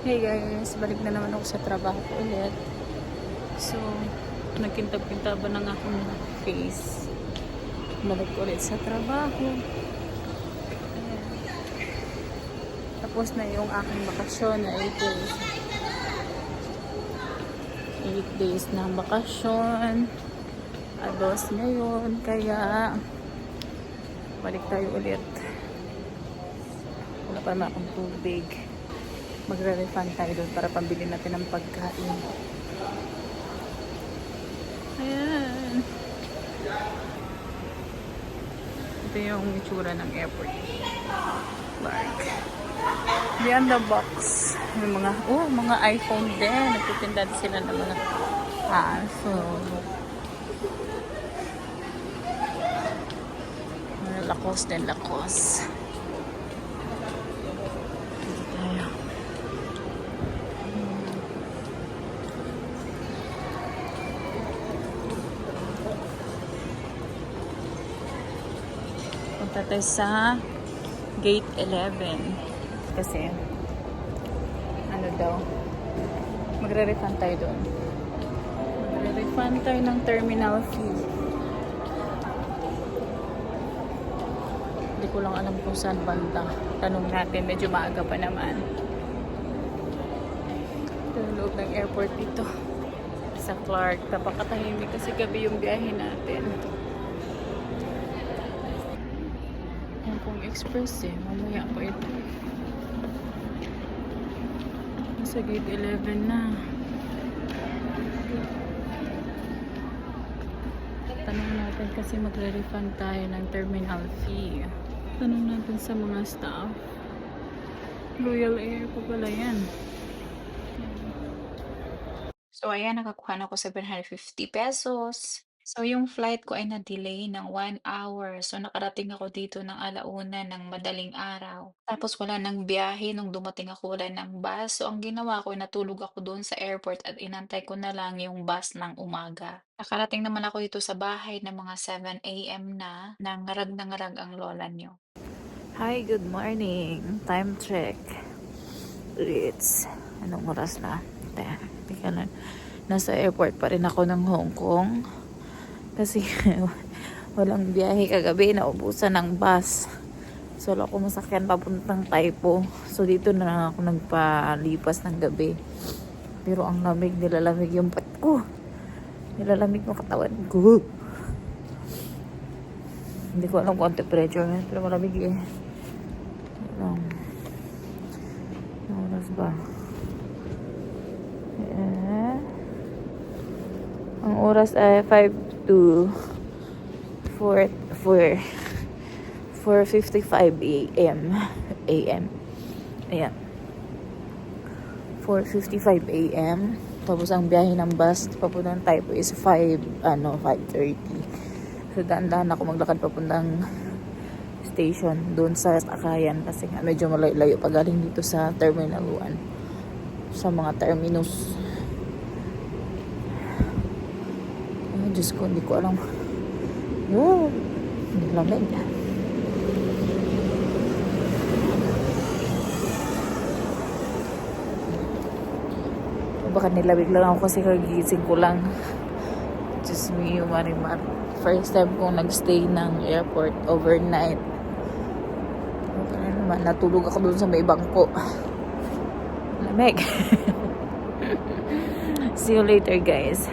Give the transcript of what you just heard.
Hey guys, balik na naman ako sa trabaho ko ulit. So, nagkintab-kintaban ng akong face. Balik ulit sa trabaho. Ayan. Tapos na yung aking bakasyon na 8 days. 8 days na bakasyon. Ados ngayon, kaya balik tayo ulit. Wala pa naman akong tubig. Magre-refund tayo doon para pambili natin ng pagkain. Ayan. Ito yung itsura ng airport. Like, beyond the box. May mga iPhone din. Nagtitinda sila ng mga iPhone. Lacoste din, Lacoste. Punta tayo sa gate 11 kasi ano daw, magre-refund tayo doon. Magre-refund tayo ng terminal fee. Hindi ko lang alam kung saan banda. Tanong natin, medyo maaga pa naman. Ito yung loob ng airport dito sa Clark. Napakatahimik kasi gabi yung biyahe natin. Hong Express mamaya pa ito. Nasa gate 11 na. Tanong natin kasi magre-refund tayo ng terminal fee. Tanong natin sa mga staff. Royal Air po pala yan. So ayan, nakakuha na ako 750 pesos. So, yung flight ko ay na-delay ng 1 hour. So, nakarating ako dito ng 1:00 ng madaling araw. Tapos wala ng biyahe nung dumating ako, wala ng bus. So, ang ginawa ko, natulog ako doon sa airport at inantay ko na lang yung bus ng umaga. Nakarating naman ako dito sa bahay ng mga 7 a.m. na ngarag ang lola nyo. Hi, good morning. Time check. It's, anong oras na? Teka lang. Nasa airport pa rin ako ng Hong Kong. Kasi walang biyahe kagabi, naubusan ng bus. So wala ko masakyan papuntang Taipo. So dito na lang ako nagpalipas ng gabi. Pero ang lamig, nilalamig yung pat ko. Nilalamig yung katawan ko. Hindi ko alam kung temperature. Pero malamig eh. Ano oras ba? Ang oras ay 5 to 4:55 a.m. Ayan. 4:55 a.m. Tapos ang biyahe ng bus papuntang Taipo is 5:30. So daan-daan ako maglakad papuntang station doon sa Akayan kasi nga medyo malayo pa galing dito sa Terminal 1 sa mga terminus. Diyos ko, hindi ko alam. Lamig. Baka nilamig lang ako kasi kagigising ko lang. Diyos me, marimar. First time kong nagstay ng airport overnight. Okay naman, natulog ako dun sa may bangko. Lamig. See you later, guys.